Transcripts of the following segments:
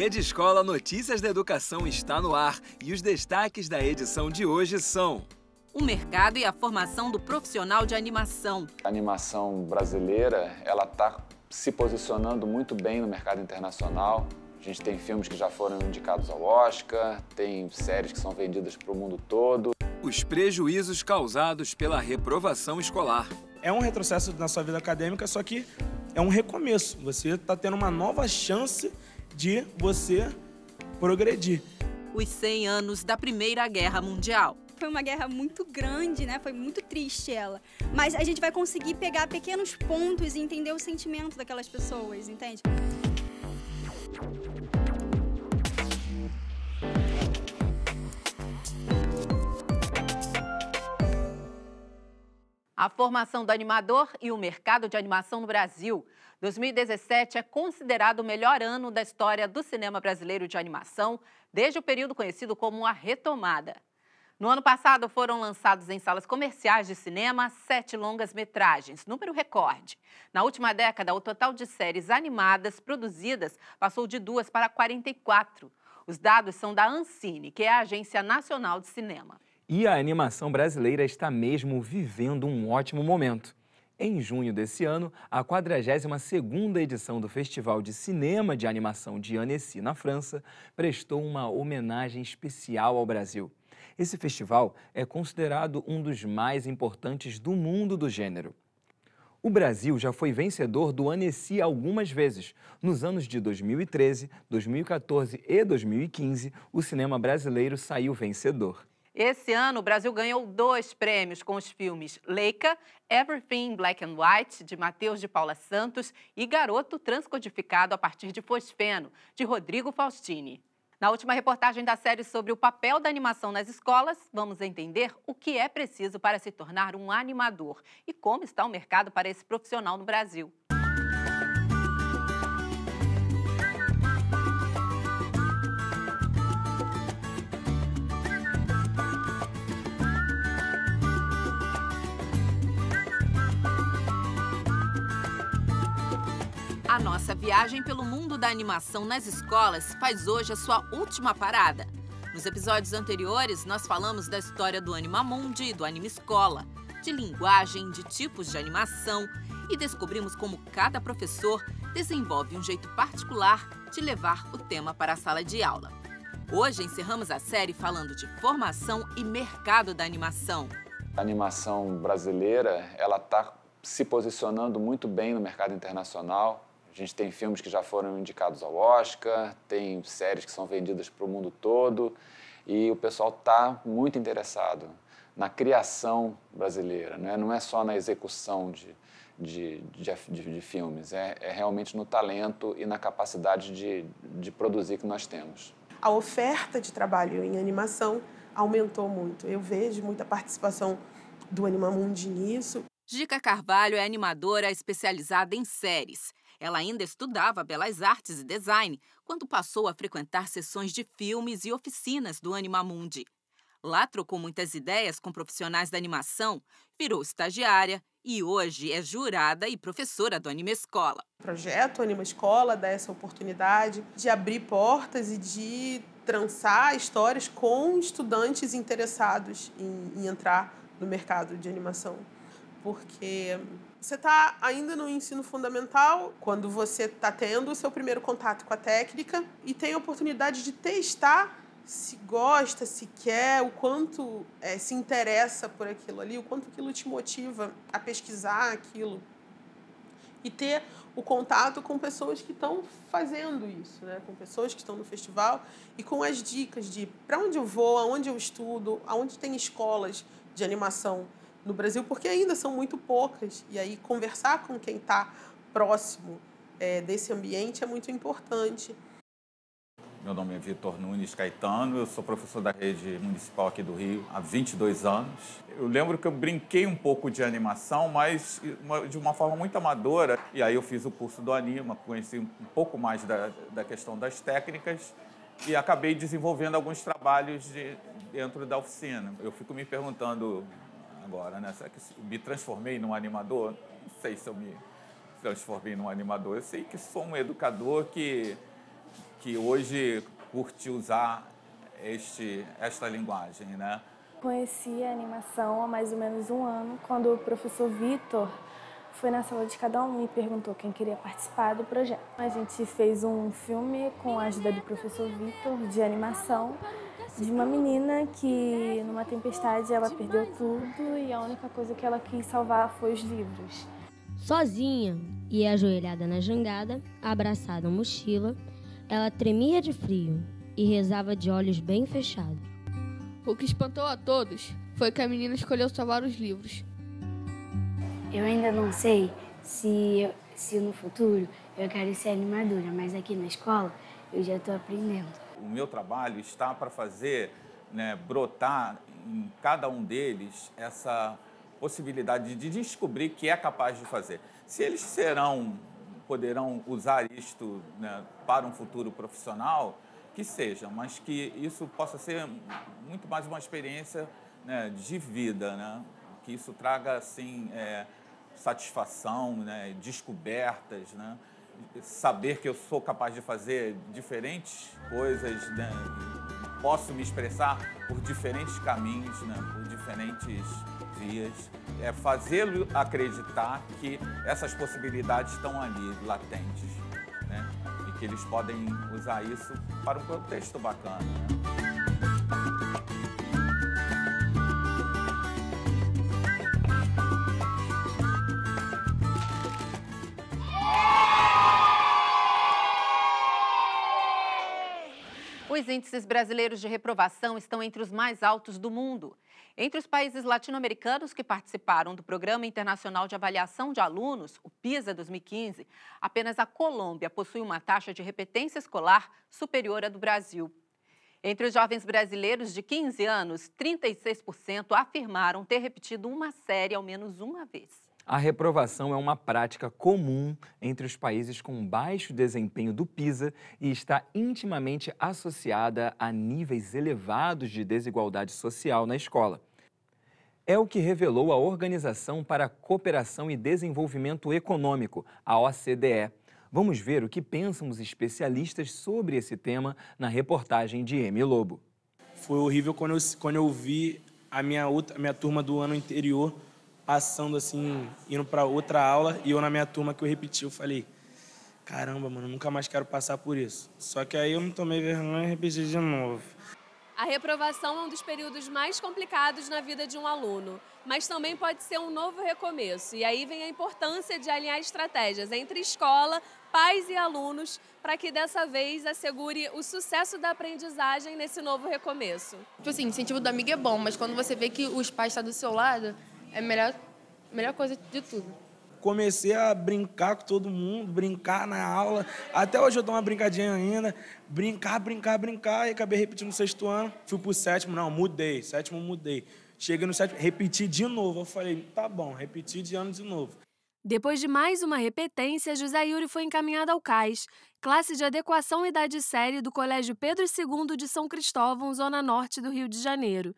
Rede Escola Notícias da Educação está no ar e os destaques da edição de hoje são: o mercado e a formação do profissional de animação. A animação brasileira, ela está se posicionando muito bem no mercado internacional. A gente tem filmes que já foram indicados ao Oscar, tem séries que são vendidas para o mundo todo. Os prejuízos causados pela reprovação escolar. É um retrocesso na sua vida acadêmica, só que é um recomeço. Você está tendo uma nova chance de você progredir. Os 100 anos da Primeira Guerra Mundial. Foi uma guerra muito grande, né? Foi muito triste ela. Mas a gente vai conseguir pegar pequenos pontos e entender o sentimento daquelas pessoas, entende? A formação do animador e o mercado de animação no Brasil. 2017 é considerado o melhor ano da história do cinema brasileiro de animação, desde o período conhecido como a retomada. No ano passado, foram lançados em salas comerciais de cinema 7 longas-metragens, número recorde. Na última década, o total de séries animadas produzidas passou de 2 para 44. Os dados são da Ancine, que é a Agência Nacional de Cinema. E a animação brasileira está mesmo vivendo um ótimo momento. Em junho desse ano, a 42ª edição do Festival de Cinema de Animação de Annecy, na França, prestou uma homenagem especial ao Brasil. Esse festival é considerado um dos mais importantes do mundo do gênero. O Brasil já foi vencedor do Annecy algumas vezes. Nos anos de 2013, 2014 e 2015, o cinema brasileiro saiu vencedor. Esse ano, o Brasil ganhou 2 prêmios com os filmes Leica, Everything in Black and White, de Matheus de Paula Santos, e Garoto Transcodificado a partir de Fosfeno, de Rodrigo Faustini. Na última reportagem da série sobre o papel da animação nas escolas, vamos entender o que é preciso para se tornar um animador e como está o mercado para esse profissional no Brasil. A nossa viagem pelo mundo da animação nas escolas faz hoje a sua última parada. Nos episódios anteriores, nós falamos da história do Animamundi e do Anima Escola, de linguagem, de tipos de animação e descobrimos como cada professor desenvolve um jeito particular de levar o tema para a sala de aula. Hoje encerramos a série falando de formação e mercado da animação. A animação brasileira, ela está se posicionando muito bem no mercado internacional. A gente tem filmes que já foram indicados ao Oscar, tem séries que são vendidas para o mundo todo e o pessoal está muito interessado na criação brasileira, né? Não é só na execução de filmes, é realmente no talento e na capacidade de produzir que nós temos. A oferta de trabalho em animação aumentou muito. Eu vejo muita participação do Animamundi nisso. Gica Carvalho é animadora especializada em séries. Ela ainda estudava Belas Artes e Design quando passou a frequentar sessões de filmes e oficinas do Animamundi. Lá trocou muitas ideias com profissionais da animação, virou estagiária e hoje é jurada e professora do Anima Escola. O projeto Anima Escola dá essa oportunidade de abrir portas e de trançar histórias com estudantes interessados em entrar no mercado de animação. Porque você está ainda no ensino fundamental, quando você está tendo o seu primeiro contato com a técnica e tem a oportunidade de testar se gosta, se quer, o quanto se interessa por aquilo ali, o quanto aquilo te motiva a pesquisar aquilo. E ter o contato com pessoas que estão fazendo isso, né? Com pessoas que estão no festival e com as dicas de para onde eu vou, aonde eu estudo, aonde tem escolas de animação no Brasil, porque ainda são muito poucas. E aí conversar com quem está próximo desse ambiente é muito importante. Meu nome é Vitor Nunes Caetano, eu sou professor da rede municipal aqui do Rio há 22 anos. Eu lembro que eu brinquei um pouco de animação, mas de uma forma muito amadora. E aí eu fiz o curso do Anima, conheci um pouco mais da questão das técnicas e acabei desenvolvendo alguns trabalhos dentro da oficina. Eu fico me perguntando agora, né? Será que me transformei num animador? Não sei se eu me transformei num animador. Eu sei que sou um educador que que hoje curte usar esta linguagem, né? Conheci a animação há mais ou menos um ano, quando o professor Vitor foi na sala de cada um e perguntou quem queria participar do projeto. A gente fez um filme com a ajuda do professor Vitor, de animação, de uma menina que, numa tempestade, ela perdeu tudo e a única coisa que ela quis salvar foi os livros. Sozinha e ajoelhada na jangada, abraçada à mochila, ela tremia de frio e rezava de olhos bem fechados. O que espantou a todos foi que a menina escolheu salvar os livros. Eu ainda não sei se no futuro eu quero ser animadora, mas aqui na escola eu já estou aprendendo. O meu trabalho está para fazer, né, brotar em cada um deles essa possibilidade de descobrir que é capaz de fazer. Se eles poderão usar isto, né, para um futuro profissional, que seja, mas que isso possa ser muito mais uma experiência, né, de vida, né? Que isso traga assim, satisfação, né, descobertas, né? Saber que eu sou capaz de fazer diferentes coisas, né? Posso me expressar por diferentes caminhos, né? Por diferentes vias. É fazê-lo acreditar que essas possibilidades estão ali, latentes, né? Que eles podem usar isso para um contexto bacana, né? Os índices brasileiros de reprovação estão entre os mais altos do mundo. Entre os países latino-americanos que participaram do Programa Internacional de Avaliação de Alunos, o PISA 2015, apenas a Colômbia possui uma taxa de repetência escolar superior à do Brasil. Entre os jovens brasileiros de 15 anos, 36% afirmaram ter repetido uma série ao menos uma vez. A reprovação é uma prática comum entre os países com baixo desempenho do PISA e está intimamente associada a níveis elevados de desigualdade social na escola. É o que revelou a Organização para a Cooperação e Desenvolvimento Econômico, a OCDE. Vamos ver o que pensam os especialistas sobre esse tema na reportagem de Emi Lobo. Foi horrível quando eu vi a minha turma do ano anterior passando assim, indo para outra aula, e eu na minha turma que eu repeti, eu falei, caramba, mano, nunca mais quero passar por isso. Só que aí eu não tomei vergonha e repeti de novo. A reprovação é um dos períodos mais complicados na vida de um aluno, mas também pode ser um novo recomeço. E aí vem a importância de alinhar estratégias entre escola, pais e alunos, para que dessa vez assegure o sucesso da aprendizagem nesse novo recomeço. Tipo assim, incentivo do amigo é bom, mas quando você vê que os pais estão do seu lado, é a melhor coisa de tudo. Comecei a brincar com todo mundo, brincar na aula. Até hoje eu dou uma brincadinha ainda. Brincar. E acabei repetindo no 6º ano. Fui pro 7º, não, mudei. 7º, mudei. Cheguei no 7º, repeti de novo. Eu falei, tá bom, repeti de ano de novo. Depois de mais uma repetência, José Yuri foi encaminhado ao CAIS, classe de adequação e idade série do Colégio Pedro II de São Cristóvão, zona norte do Rio de Janeiro.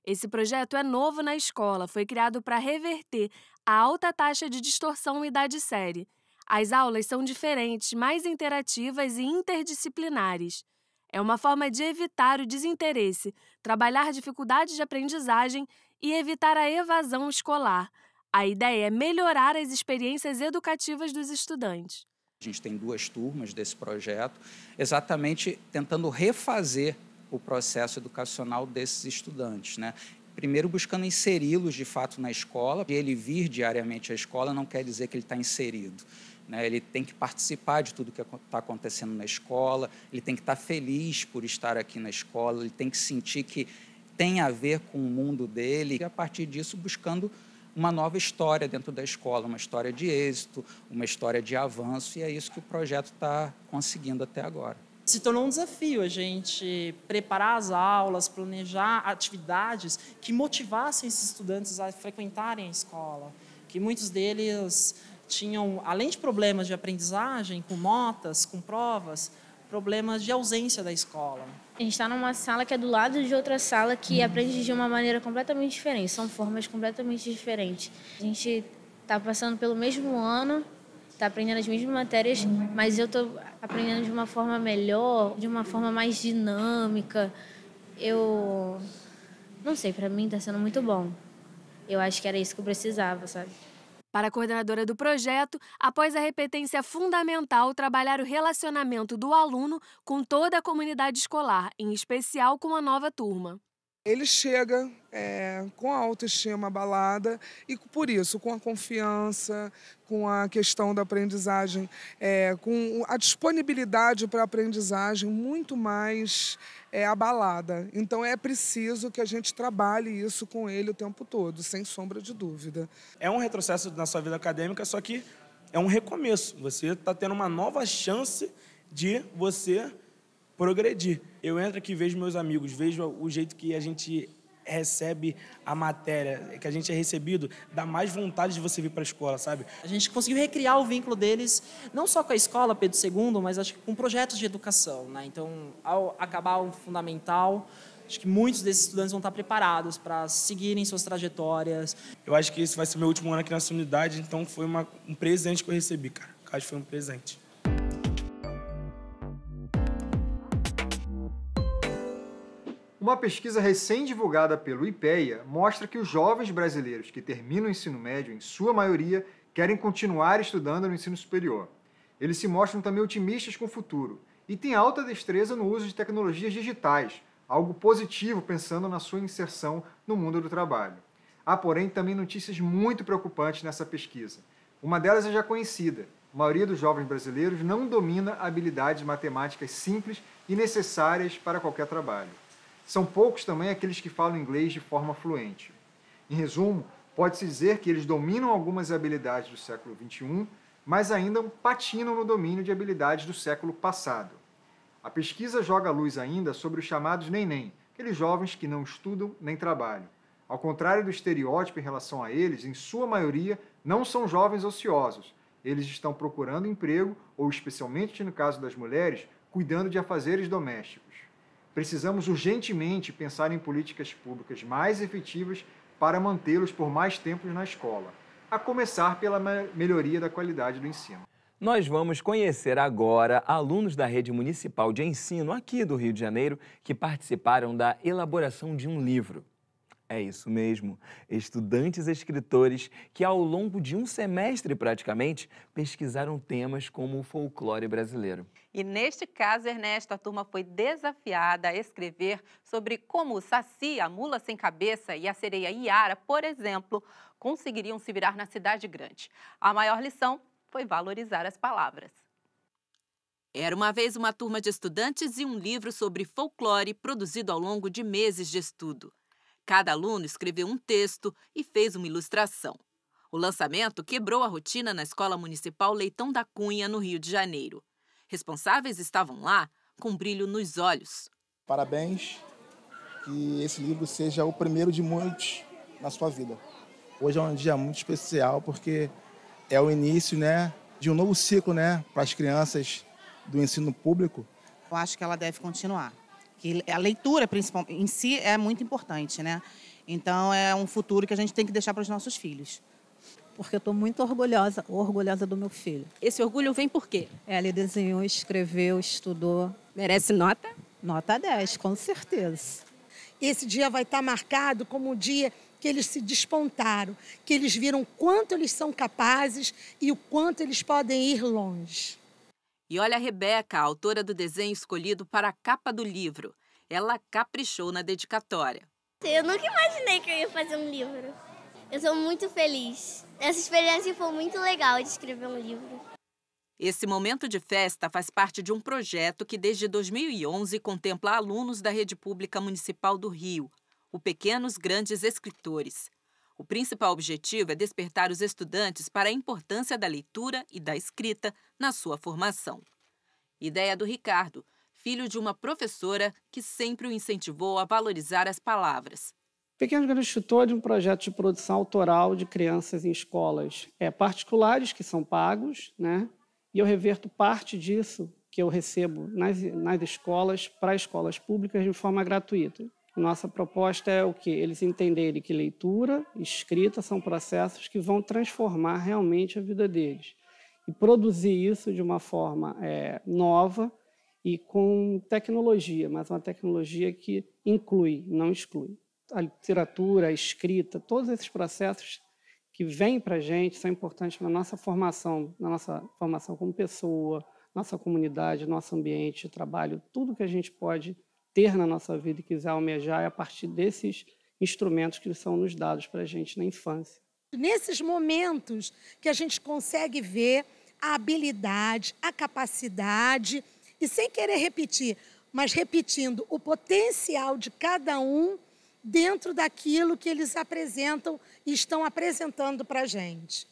Esse projeto é novo na escola, foi criado para reverter a alta taxa de distorção em idade série. As aulas são diferentes, mais interativas e interdisciplinares. É uma forma de evitar o desinteresse, trabalhar dificuldades de aprendizagem e evitar a evasão escolar. A ideia é melhorar as experiências educativas dos estudantes. A gente tem 2 turmas desse projeto, exatamente tentando refazer o processo educacional desses estudantes, né? Primeiro, buscando inseri-los, de fato, na escola. Ele vir diariamente à escola não quer dizer que ele está inserido, né? Ele tem que participar de tudo que está acontecendo na escola, ele tem que estar feliz por estar aqui na escola, ele tem que sentir que tem a ver com o mundo dele, e, a partir disso, buscando uma nova história dentro da escola, uma história de êxito, uma história de avanço, e é isso que o projeto está conseguindo até agora. Se tornou um desafio a gente preparar as aulas, planejar atividades que motivassem esses estudantes a frequentarem a escola, que muitos deles tinham, além de problemas de aprendizagem, com notas, com provas, problemas de ausência da escola. A gente está numa sala que é do lado de outra sala que aprende de uma maneira completamente diferente, são formas completamente diferentes. A gente está passando pelo mesmo ano está aprendendo as mesmas matérias, mas eu estou aprendendo de uma forma melhor, de uma forma mais dinâmica. Eu não sei, para mim está sendo muito bom. Eu acho que era isso que eu precisava, sabe? Para a coordenadora do projeto, após a repetência é fundamental trabalhar o relacionamento do aluno com toda a comunidade escolar, em especial com a nova turma. Ele chega com a autoestima abalada e, por isso, com a confiança, com a questão da aprendizagem, com a disponibilidade para a aprendizagem muito mais abalada. Então, é preciso que a gente trabalhe isso com ele o tempo todo, sem sombra de dúvida. É um retrocesso na sua vida acadêmica, só que é um recomeço. Você está tendo uma nova chance de você progredir. Eu entro aqui, vejo meus amigos, vejo o jeito que a gente recebe a matéria, que a gente é recebido, dá mais vontade de você vir para a escola, sabe? A gente conseguiu recriar o vínculo deles, não só com a escola Pedro II, mas acho que com projetos de educação, né? Então, ao acabar o fundamental, acho que muitos desses estudantes vão estar preparados para seguirem suas trajetórias. Eu acho que esse vai ser meu último ano aqui nessa unidade, então foi um presente que eu recebi, cara. Acho que foi um presente. Uma pesquisa recém-divulgada pelo IPEA mostra que os jovens brasileiros que terminam o ensino médio, em sua maioria, querem continuar estudando no ensino superior. Eles se mostram também otimistas com o futuro e têm alta destreza no uso de tecnologias digitais, algo positivo pensando na sua inserção no mundo do trabalho. Há, porém, também notícias muito preocupantes nessa pesquisa. Uma delas é já conhecida. A maioria dos jovens brasileiros não domina habilidades matemáticas simples e necessárias para qualquer trabalho. São poucos também aqueles que falam inglês de forma fluente. Em resumo, pode-se dizer que eles dominam algumas habilidades do século XXI, mas ainda patinam no domínio de habilidades do século passado. A pesquisa joga luz ainda sobre os chamados nem-nem, aqueles jovens que não estudam nem trabalham. Ao contrário do estereótipo em relação a eles, em sua maioria, não são jovens ociosos. Eles estão procurando emprego ou, especialmente no caso das mulheres, cuidando de afazeres domésticos. Precisamos urgentemente pensar em políticas públicas mais efetivas para mantê-los por mais tempo na escola, a começar pela melhoria da qualidade do ensino. Nós vamos conhecer agora alunos da Rede Municipal de Ensino aqui do Rio de Janeiro que participaram da elaboração de um livro. É isso mesmo, estudantes escritores que ao longo de um semestre praticamente pesquisaram temas como o folclore brasileiro. E neste caso, Ernesto, a turma foi desafiada a escrever sobre como o Saci, a mula sem cabeça e a sereia Iara, por exemplo, conseguiriam se virar na cidade grande. A maior lição foi valorizar as palavras. Era uma vez uma turma de estudantes e um livro sobre folclore produzido ao longo de meses de estudo. Cada aluno escreveu um texto e fez uma ilustração. O lançamento quebrou a rotina na Escola Municipal Leitão da Cunha, no Rio de Janeiro. Responsáveis estavam lá com brilho nos olhos. Parabéns, que esse livro seja o primeiro de muitos na sua vida. Hoje é um dia muito especial porque é o início, de um novo ciclo, para as crianças do ensino público. Eu acho que ela deve continuar. Que a leitura, principalmente, em si é muito importante, Então, é um futuro que a gente tem que deixar para os nossos filhos. Porque eu estou muito orgulhosa do meu filho. Esse orgulho vem por quê? Ele desenhou, escreveu, estudou. Merece nota? Nota 10, com certeza. Esse dia vai estar marcado como o dia que eles se despontaram, que eles viram quanto eles são capazes e o quanto eles podem ir longe. E olha a Rebeca, a autora do desenho escolhido para a capa do livro. Ela caprichou na dedicatória. Eu nunca imaginei que eu ia fazer um livro. Eu sou muito feliz. Essa experiência foi muito legal de escrever um livro. Esse momento de festa faz parte de um projeto que desde 2011 contempla alunos da Rede Pública Municipal do Rio, o Pequenos Grandes Escritores. O principal objetivo é despertar os estudantes para a importância da leitura e da escrita na sua formação. Ideia do Ricardo, filho de uma professora que sempre o incentivou a valorizar as palavras. Pequenos Grandes Escritores é um projeto de produção autoral de crianças em escolas particulares, que são pagos, e eu reverto parte disso que eu recebo nas escolas para escolas públicas de forma gratuita. Nossa proposta é o quê? Eles entenderem que leitura e escrita são processos que vão transformar realmente a vida deles. e produzir isso de uma forma nova e com tecnologia, mas uma tecnologia que inclui, não exclui. A literatura, a escrita, todos esses processos que vêm para a gente são importantes na nossa formação como pessoa, nossa comunidade, nosso ambiente de trabalho, tudo que a gente pode ter na nossa vida e quiser almejar é a partir desses instrumentos que são nos dados para a gente na infância. Nesses momentos que a gente consegue ver a habilidade, a capacidade, e sem querer repetir, mas repetindo o potencial de cada um dentro daquilo que eles apresentam e estão apresentando para a gente.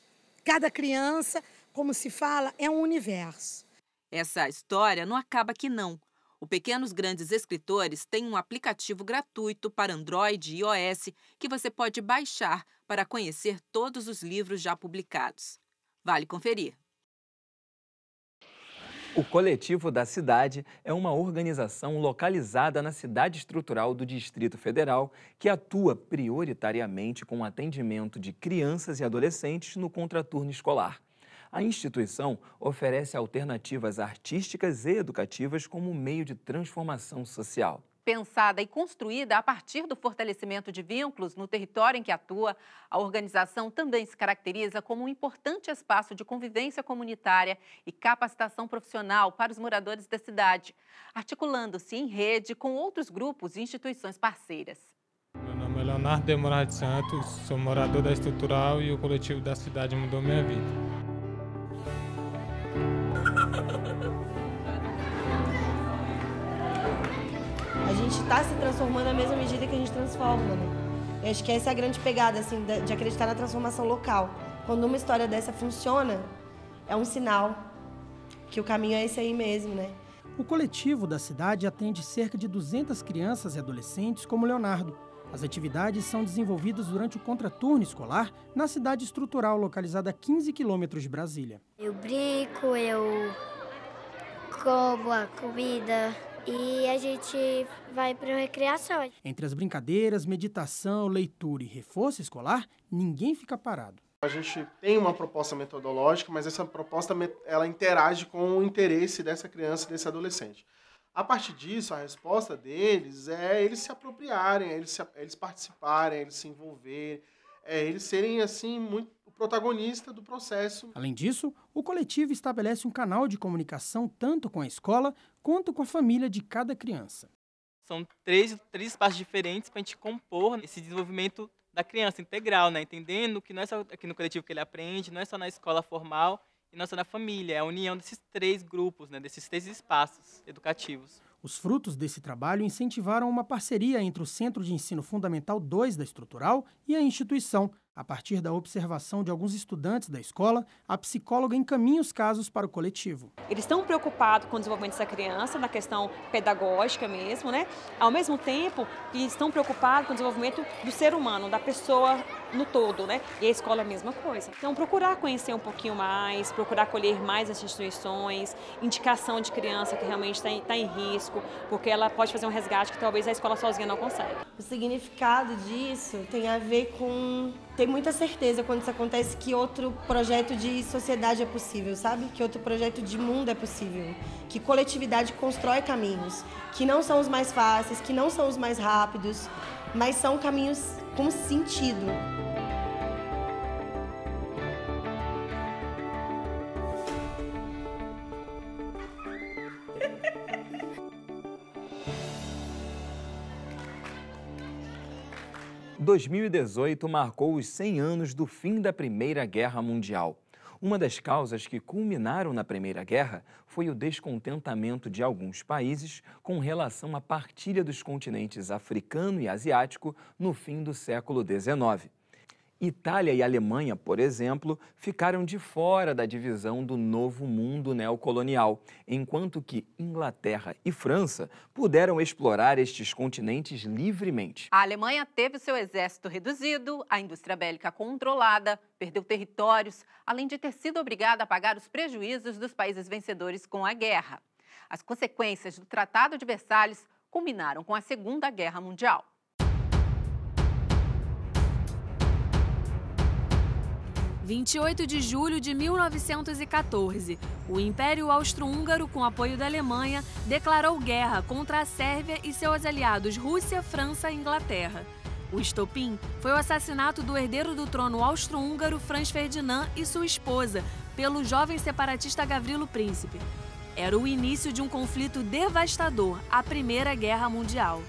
Cada criança, como se fala, é um universo. Essa história não acaba aqui, não. O Pequenos Grandes Escritores tem um aplicativo gratuito para Android e iOS que você pode baixar para conhecer todos os livros já publicados. Vale conferir. O Coletivo da Cidade é uma organização localizada na cidade estrutural do Distrito Federal que atua prioritariamente com o atendimento de crianças e adolescentes no contraturno escolar. A instituição oferece alternativas artísticas e educativas como meio de transformação social. Pensada e construída a partir do fortalecimento de vínculos no território em que atua, a organização também se caracteriza como um importante espaço de convivência comunitária e capacitação profissional para os moradores da cidade, articulando-se em rede com outros grupos e instituições parceiras. Meu nome é Leonardo de Moraes de Santos, sou morador da Estrutural e o Coletivo da Cidade mudou minha vida. A gente está se transformando na mesma medida que a gente transforma, né? Eu acho que essa é a grande pegada, assim, de acreditar na transformação local. Quando uma história dessa funciona, é um sinal que o caminho é esse aí mesmo, né? O Coletivo da Cidade atende cerca de 200 crianças e adolescentes como Leonardo. As atividades são desenvolvidas durante o contraturno escolar na cidade estrutural, localizada a 15 quilômetros de Brasília. Eu brinco, eu como a comida e a gente vai para recreação. Entre as brincadeiras, meditação, leitura e reforço escolar, ninguém fica parado. A gente tem uma proposta metodológica, mas essa proposta ela interage com o interesse dessa criança e desse adolescente. A partir disso, a resposta deles é eles se apropriarem, eles participarem, eles se envolverem, eles serem assim muito o protagonista do processo. Além disso, o coletivo estabelece um canal de comunicação tanto com a escola quanto com a família de cada criança. São três espaços diferentes para a gente compor esse desenvolvimento da criança integral, né? Entendendo que não é só aqui no coletivo que ele aprende, não é só na escola formal e não é só na família, é a união desses três grupos, né? Desses três espaços educativos. Os frutos desse trabalho incentivaram uma parceria entre o Centro de Ensino Fundamental 2 da Estrutural e a instituição. A partir da observação de alguns estudantes da escola, a psicóloga encaminha os casos para o coletivo. Eles estão preocupados com o desenvolvimento dessa criança, na questão pedagógica mesmo, né? Ao mesmo tempo que estão preocupados com o desenvolvimento do ser humano, da pessoa no todo, né? E a escola é a mesma coisa. Então, procurar conhecer um pouquinho mais, procurar acolher mais as instituições, indicação de criança que realmente está em risco, porque ela pode fazer um resgate que talvez a escola sozinha não consegue. O significado disso tem a ver com ter muita certeza quando isso acontece que outro projeto de sociedade é possível, sabe? Que outro projeto de mundo é possível. Que coletividade constrói caminhos, que não são os mais fáceis, que não são os mais rápidos, mas são caminhos com sentido. Em 2018 marcou os 100 anos do fim da Primeira Guerra Mundial. Uma das causas que culminaram na Primeira Guerra foi o descontentamento de alguns países com relação à partilha dos continentes africano e asiático no fim do século XIX. Itália e Alemanha, por exemplo, ficaram de fora da divisão do novo mundo neocolonial, enquanto que Inglaterra e França puderam explorar estes continentes livremente. A Alemanha teve seu exército reduzido, a indústria bélica controlada, perdeu territórios, além de ter sido obrigada a pagar os prejuízos dos países vencedores com a guerra. As consequências do Tratado de Versalhes culminaram com a Segunda Guerra Mundial. 28 de julho de 1914, o Império Austro-Húngaro, com apoio da Alemanha, declarou guerra contra a Sérvia e seus aliados Rússia, França e Inglaterra. O estopim foi o assassinato do herdeiro do trono austro-húngaro Franz Ferdinand e sua esposa, pelo jovem separatista Gavrilo Príncipe. Era o início de um conflito devastador, a Primeira Guerra Mundial.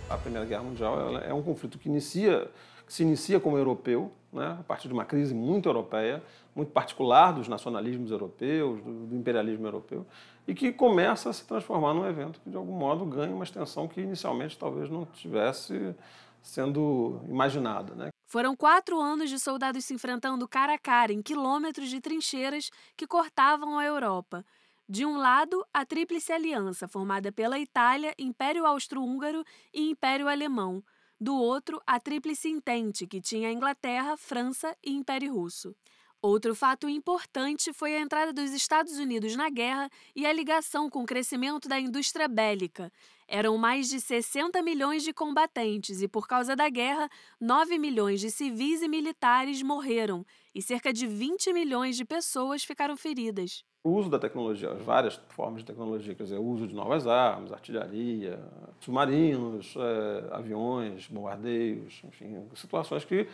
A Primeira Guerra Mundial é um conflito que se inicia como europeu, né, a partir de uma crise muito europeia, muito particular dos nacionalismos europeus, do imperialismo europeu, e que começa a se transformar num evento que, de algum modo, ganha uma extensão que inicialmente talvez não tivesse sendo imaginada, né? Foram 4 anos de soldados se enfrentando cara a cara em quilômetros de trincheiras que cortavam a Europa. De um lado, a Tríplice Aliança, formada pela Itália, Império Austro-Húngaro e Império Alemão. Do outro, a Tríplice Entente, que tinha a Inglaterra, França e Império Russo. Outro fato importante foi a entrada dos Estados Unidos na guerra e a ligação com o crescimento da indústria bélica. Eram mais de 60 milhões de combatentes e, por causa da guerra, 9 milhões de civis e militares morreram e cerca de 20 milhões de pessoas ficaram feridas. O uso da tecnologia, as várias formas de tecnologia, quer dizer, o uso de novas armas, artilharia, submarinos, aviões, bombardeios, enfim, situações que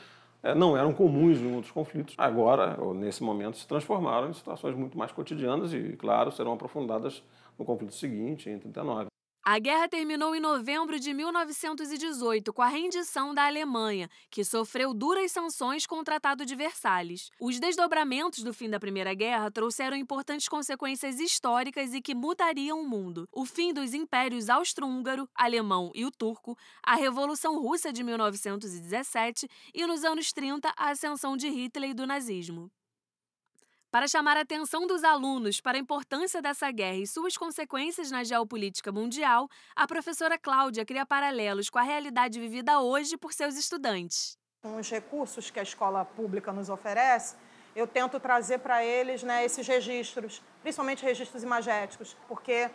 não eram comuns em outros conflitos. Agora, ou nesse momento, se transformaram em situações muito mais cotidianas e, claro, serão aprofundadas no conflito seguinte, em 1939. A guerra terminou em novembro de 1918 com a rendição da Alemanha, que sofreu duras sanções com o Tratado de Versalhes. Os desdobramentos do fim da Primeira Guerra trouxeram importantes consequências históricas e que mudariam o mundo. O fim dos impérios austro-húngaro, alemão e o turco, a Revolução Russa de 1917 e, nos anos 30, a ascensão de Hitler e do nazismo. Para chamar a atenção dos alunos para a importância dessa guerra e suas consequências na geopolítica mundial, a professora Cláudia cria paralelos com a realidade vivida hoje por seus estudantes. Com os recursos que a escola pública nos oferece, eu tento trazer para eles, esses registros, principalmente registros imagéticos, porque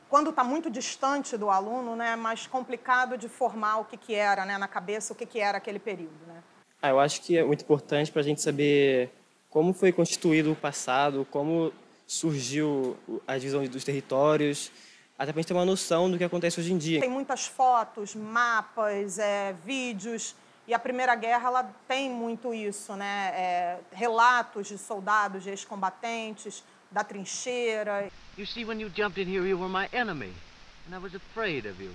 quando está muito distante do aluno, é mais complicado de formar o que era na cabeça, o que era aquele período. Eu acho que é muito importante para a gente saber como foi constituído o passado, como surgiu a divisão dos territórios, até para a gente ter uma noção do que acontece hoje em dia. Tem muitas fotos, mapas, vídeos, e a Primeira Guerra ela tem muito isso, relatos de soldados, de ex-combatentes, da trincheira. You see, when you jumped in here, you were my enemy, and I was afraid of you.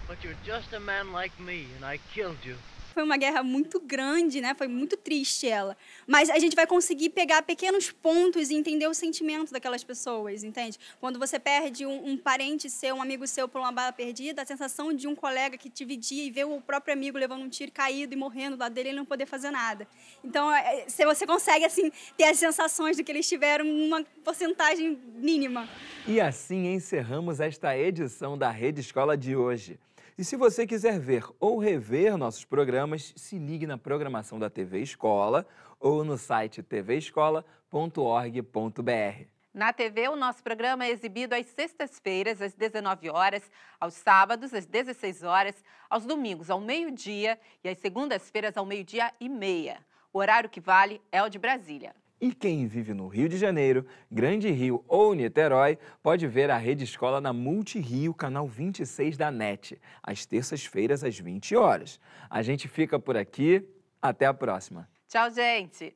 But you're just a man like me, and I killed you. Foi uma guerra muito grande, foi muito triste ela. Mas a gente vai conseguir pegar pequenos pontos e entender o sentimento daquelas pessoas, entende? Quando você perde um parente seu, um amigo seu por uma bala perdida, a sensação de um colega que te vigia e ver o próprio amigo levando um tiro caído e morrendo do lado dele e não poder fazer nada. Então, se você consegue assim ter as sensações do que eles tiveram numa porcentagem mínima. E assim encerramos esta edição da Rede Escola de hoje. E se você quiser ver ou rever nossos programas, se ligue na programação da TV Escola ou no site tvescola.org.br. Na TV, o nosso programa é exibido às sextas-feiras, às 19 horas, aos sábados, às 16 horas, aos domingos, ao meio-dia e às segundas-feiras, ao 12:30. O horário que vale é o de Brasília. E quem vive no Rio de Janeiro, Grande Rio ou Niterói pode ver a Rede Escola na Multirio, canal 26 da NET, às terças-feiras, às 20 horas. A gente fica por aqui. Até a próxima. Tchau, gente!